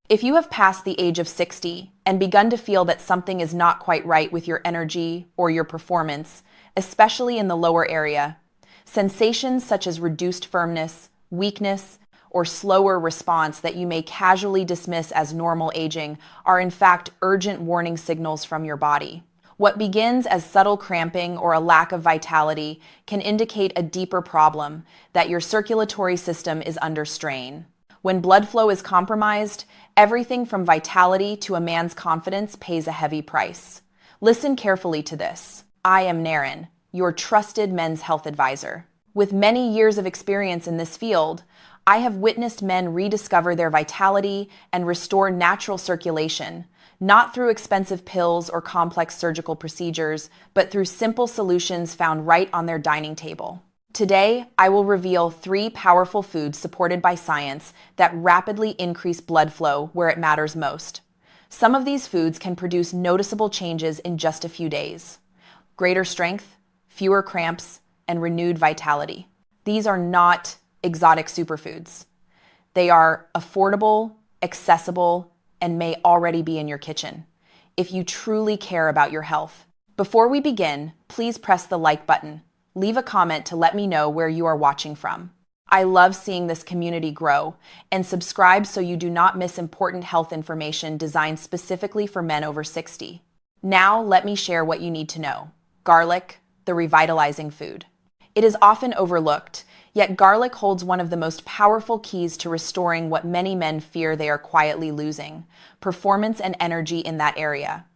If you have passed the age of 60 and begun to feel that something is not quite right with your energy or your performance, especially in the lower area, sensations such as reduced firmness, weakness, or slower response that you may casually dismiss as normal aging are in fact urgent warning signals from your body. What begins as subtle cramping or a lack of vitality can indicate a deeper problem, that your circulatory system is under strain. When blood flow is compromised, everything from vitality to a man's confidence pays a heavy price. Listen carefully to this. I am Naren, your trusted men's health advisor. With many years of experience in this field, I have witnessed men rediscover their vitality and restore natural circulation, not through expensive pills or complex surgical procedures, but through simple solutions found right on their dining table. Today, I will reveal 3 powerful foods supported by science that rapidly increase blood flow where it matters most. Some of these foods can produce noticeable changes in just a few days. Greater strength, fewer cramps, and renewed vitality. These are not exotic superfoods. They are affordable, accessible, and may already be in your kitchen, if you truly care about your health. Before we begin, please press the like button. Leave a comment to let me know where you are watching from. I love seeing this community grow, and subscribe so you do not miss important health information designed specifically for men over 60. Now, let me share what you need to know. Garlic, the revitalizing food. It is often overlooked, yet garlic holds one of the most powerful keys to restoring what many men fear they are quietly losing: performance and energy in that area.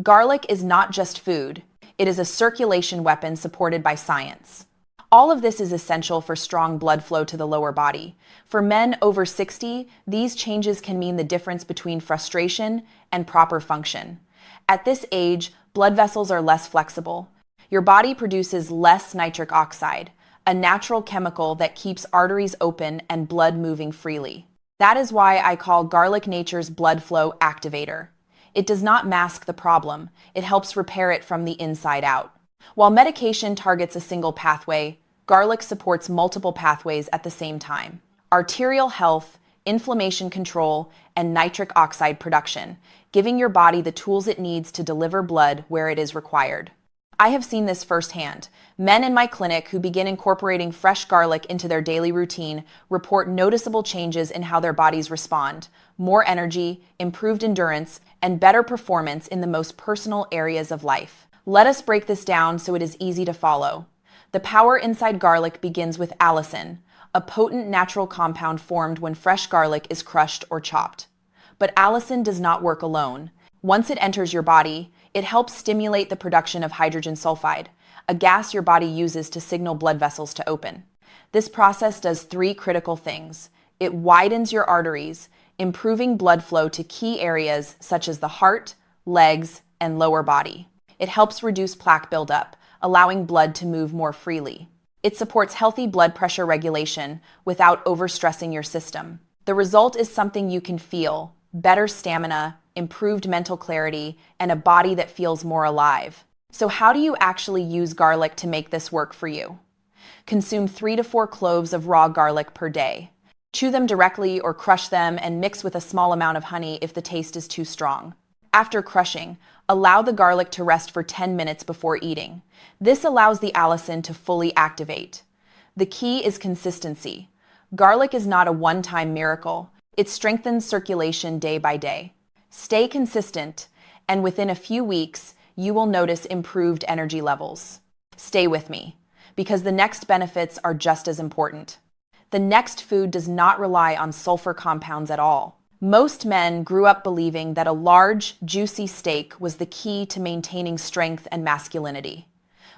Garlic is not just food. It is a circulation weapon supported by science. All of this is essential for strong blood flow to the lower body. For men over 60, these changes can mean the difference between frustration and proper function. At this age, blood vessels are less flexible. Your body produces less nitric oxide, a natural chemical that keeps arteries open and blood moving freely. That is why I call garlic nature's blood flow activator. It does not mask the problem, it helps repair it from the inside out. While medication targets a single pathway, garlic supports multiple pathways at the same time: arterial health, inflammation control, and nitric oxide production, giving your body the tools it needs to deliver blood where it is required. I have seen this firsthand. Men in my clinic who begin incorporating fresh garlic into their daily routine report noticeable changes in how their bodies respond: more energy, improved endurance, and better performance in the most personal areas of life. Let us break this down so it is easy to follow. The power inside garlic begins with allicin, a potent natural compound formed when fresh garlic is crushed or chopped. But allicin does not work alone. Once it enters your body, it helps stimulate the production of hydrogen sulfide, a gas your body uses to signal blood vessels to open. This process does 3 critical things. It widens your arteries, improving blood flow to key areas such as the heart, legs, and lower body. It helps reduce plaque buildup, allowing blood to move more freely. It supports healthy blood pressure regulation without overstressing your system. The result is something you can feel: better stamina, improved mental clarity, and a body that feels more alive. So how do you actually use garlic to make this work for you? Consume 3 to 4 cloves of raw garlic per day. Chew them directly or crush them and mix with a small amount of honey if the taste is too strong. After crushing, allow the garlic to rest for 10 minutes before eating. This allows the allicin to fully activate. The key is consistency. Garlic is not a one-time miracle. It strengthens circulation day by day. Stay consistent, and within a few weeks, you will notice improved energy levels. Stay with me, because the next benefits are just as important. The next food does not rely on sulfur compounds at all. Most men grew up believing that a large, juicy steak was the key to maintaining strength and masculinity.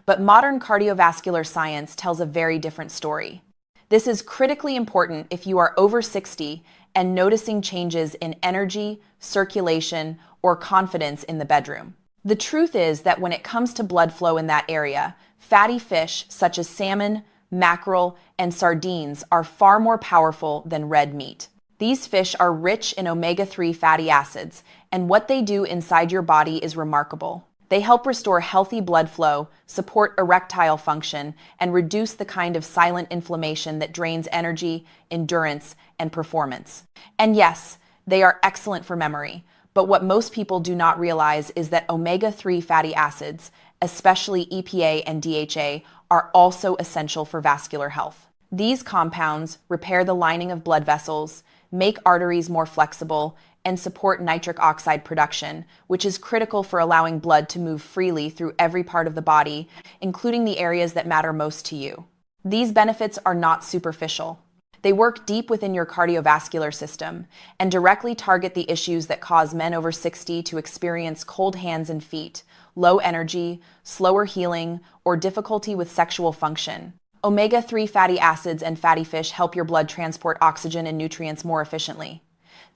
But modern cardiovascular science tells a very different story. This is critically important if you are over 60 and noticing changes in energy, circulation, or confidence in the bedroom. The truth is that when it comes to blood flow in that area, fatty fish such as salmon, mackerel, and sardines are far more powerful than red meat. These fish are rich in omega-3 fatty acids, and what they do inside your body is remarkable. They help restore healthy blood flow, support erectile function, and reduce the kind of silent inflammation that drains energy, endurance, and performance. And yes, They are excellent for memory, but what most people do not realize is that omega-3 fatty acids, especially EPA and DHA, are also essential for vascular health. These compounds repair the lining of blood vessels, make arteries more flexible, and support nitric oxide production, which is critical for allowing blood to move freely through every part of the body, including the areas that matter most to you. These benefits are not superficial. They work deep within your cardiovascular system and directly target the issues that cause men over 60 to experience cold hands and feet, low energy, slower healing, or difficulty with sexual function. Omega-3 fatty acids and fatty fish help your blood transport oxygen and nutrients more efficiently.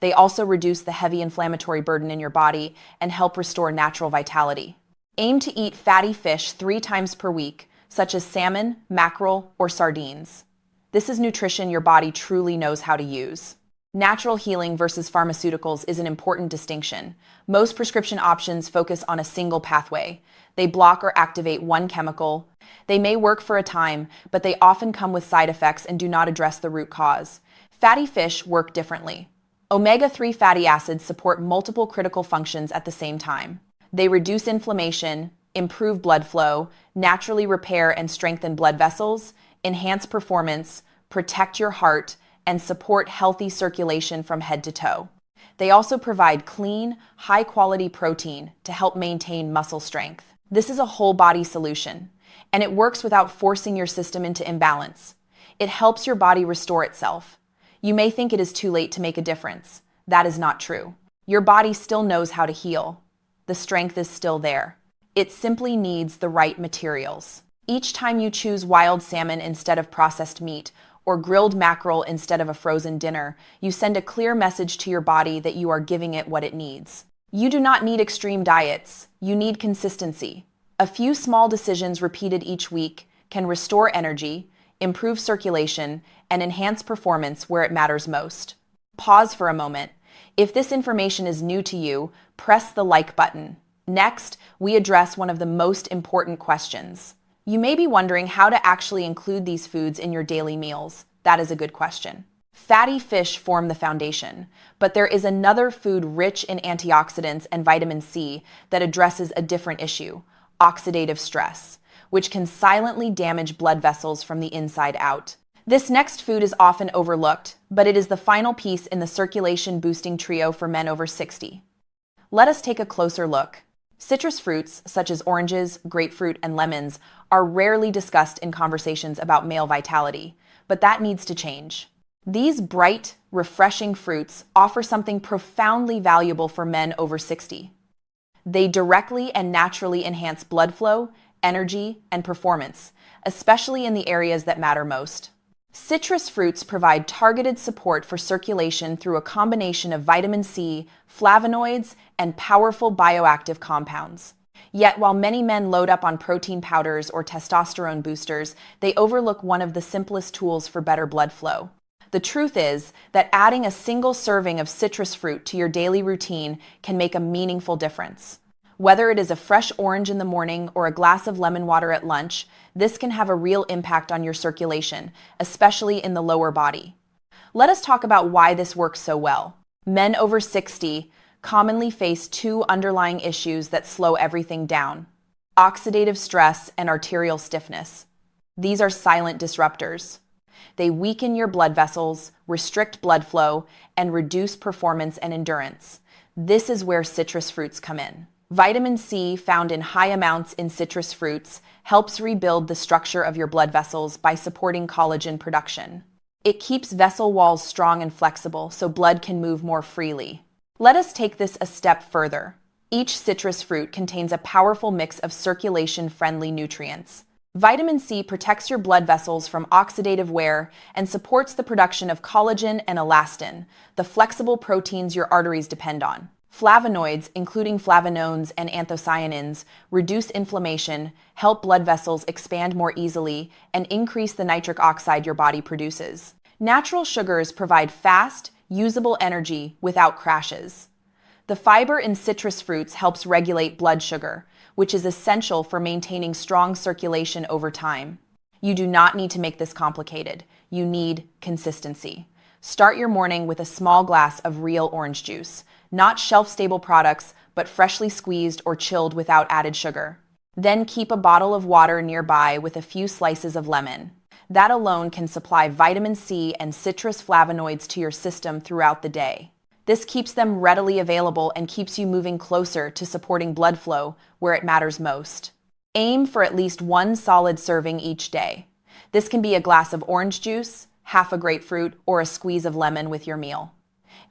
They also reduce the heavy inflammatory burden in your body and help restore natural vitality. Aim to eat fatty fish 3 times per week, such as salmon, mackerel, or sardines. This is nutrition your body truly knows how to use. Natural healing versus pharmaceuticals is an important distinction. Most prescription options focus on a single pathway. They block or activate one chemical. They may work for a time, but they often come with side effects and do not address the root cause. Fatty fish work differently. Omega-3 fatty acids support multiple critical functions at the same time. They reduce inflammation, improve blood flow, naturally repair and strengthen blood vessels, enhance performance, protect your heart, and support healthy circulation from head to toe. They also provide clean, high-quality protein to help maintain muscle strength. This is a whole-body solution, and it works without forcing your system into imbalance. It helps your body restore itself. You may think it is too late to make a difference. That is not true. Your body still knows how to heal. The strength is still there. It simply needs the right materials. Each time you choose wild salmon instead of processed meat, or grilled mackerel instead of a frozen dinner, you send a clear message to your body that you are giving it what it needs. You do not need extreme diets. You need consistency. A few small decisions repeated each week can restore energy, improve circulation, and enhance performance where it matters most. Pause for a moment. If this information is new to you, press the like button. Next, we address one of the most important questions. You may be wondering how to actually include these foods in your daily meals. That is a good question. Fatty fish form the foundation, but there is another food rich in antioxidants and vitamin C that addresses a different issue: oxidative stress, which can silently damage blood vessels from the inside out. This next food is often overlooked, but it is the final piece in the circulation-boosting trio for men over 60. Let us take a closer look. Citrus fruits, such as oranges, grapefruit, and lemons, are rarely discussed in conversations about male vitality, but that needs to change. These bright, refreshing fruits offer something profoundly valuable for men over 60. They directly and naturally enhance blood flow, energy, and performance, especially in the areas that matter most. Citrus fruits provide targeted support for circulation through a combination of vitamin C, flavonoids, and powerful bioactive compounds. Yet, while many men load up on protein powders or testosterone boosters, they overlook one of the simplest tools for better blood flow. The truth is that adding a single serving of citrus fruit to your daily routine can make a meaningful difference. Whether it is a fresh orange in the morning or a glass of lemon water at lunch, this can have a real impact on your circulation, especially in the lower body. Let us talk about why this works so well. Men over 60 commonly face 2 underlying issues that slow everything down: oxidative stress and arterial stiffness. These are silent disruptors. They weaken your blood vessels, restrict blood flow, and reduce performance and endurance. This is where citrus fruits come in. Vitamin C, found in high amounts in citrus fruits, helps rebuild the structure of your blood vessels by supporting collagen production. It keeps vessel walls strong and flexible so blood can move more freely. Let us take this a step further. Each citrus fruit contains a powerful mix of circulation-friendly nutrients. Vitamin C protects your blood vessels from oxidative wear and supports the production of collagen and elastin, the flexible proteins your arteries depend on. Flavonoids, including flavonoids and anthocyanins, reduce inflammation, help blood vessels expand more easily, and increase the nitric oxide your body produces. Natural sugars provide fast, usable energy without crashes. The fiber in citrus fruits helps regulate blood sugar, which is essential for maintaining strong circulation over time. You do not need to make this complicated. You need consistency. Start your morning with a small glass of real orange juice, not shelf-stable products, but freshly squeezed or chilled without added sugar. Then keep a bottle of water nearby with a few slices of lemon. That alone can supply vitamin C and citrus flavonoids to your system throughout the day. This keeps them readily available and keeps you moving closer to supporting blood flow where it matters most. Aim for at least one solid serving each day. This can be a glass of orange juice, half a grapefruit, or a squeeze of lemon with your meal.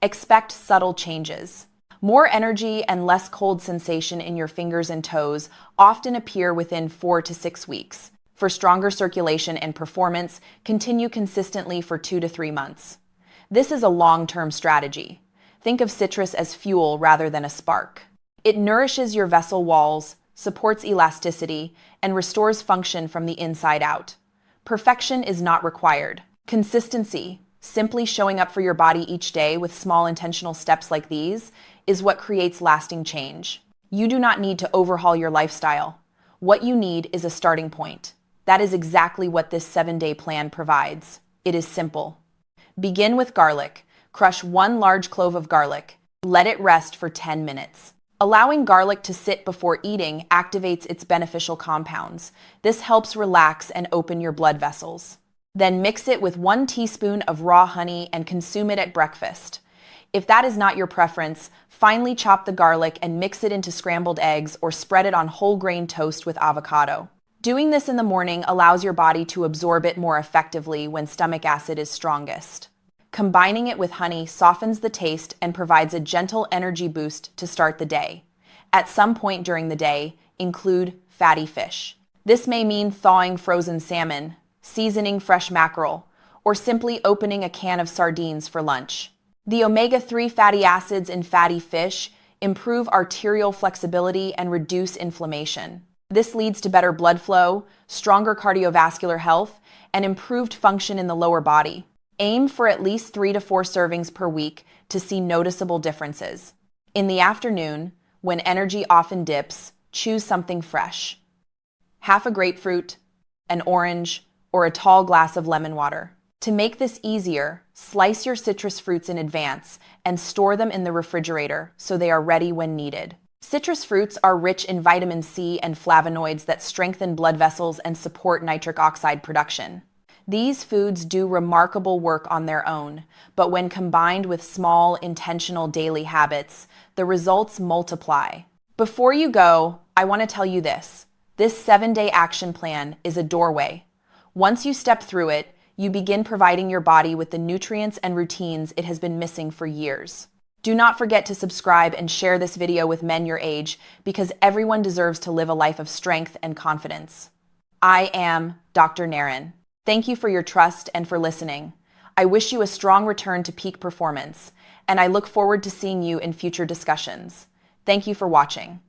Expect subtle changes. More energy and less cold sensation in your fingers and toes often appear within 4 to 6 weeks. For stronger circulation and performance, continue consistently for 2 to 3 months. This is a long-term strategy. Think of citrus as fuel rather than a spark. It nourishes your vessel walls, supports elasticity, and restores function from the inside out. Perfection is not required. Consistency, simply showing up for your body each day with small intentional steps like these, is what creates lasting change. You do not need to overhaul your lifestyle. What you need is a starting point. That is exactly what this 7-day plan provides. It is simple. Begin with garlic. Crush 1 large clove of garlic. Let it rest for 10 minutes. Allowing garlic to sit before eating activates its beneficial compounds. This helps relax and open your blood vessels. Then mix it with 1 teaspoon of raw honey and consume it at breakfast. If that is not your preference, finely chop the garlic and mix it into scrambled eggs or spread it on whole grain toast with avocado. Doing this in the morning allows your body to absorb it more effectively when stomach acid is strongest. Combining it with honey softens the taste and provides a gentle energy boost to start the day. At some point during the day, include fatty fish. This may mean thawing frozen salmon, seasoning fresh mackerel, or simply opening a can of sardines for lunch. The omega-3 fatty acids in fatty fish improve arterial flexibility and reduce inflammation. This leads to better blood flow, stronger cardiovascular health, and improved function in the lower body. Aim for at least 3 to 4 servings per week to see noticeable differences. In the afternoon, when energy often dips, choose something fresh. Half a grapefruit, an orange, or a tall glass of lemon water. To make this easier, slice your citrus fruits in advance and store them in the refrigerator so they are ready when needed. Citrus fruits are rich in vitamin C and flavonoids that strengthen blood vessels and support nitric oxide production. These foods do remarkable work on their own, but when combined with small, intentional daily habits, the results multiply. Before you go, I want to tell you this. This 7-day action plan is a doorway. Once you step through it, you begin providing your body with the nutrients and routines it has been missing for years. Do not forget to subscribe and share this video with men your age, because everyone deserves to live a life of strength and confidence. I am Dr. Naren. Thank you for your trust and for listening. I wish you a strong return to peak performance, and I look forward to seeing you in future discussions. Thank you for watching.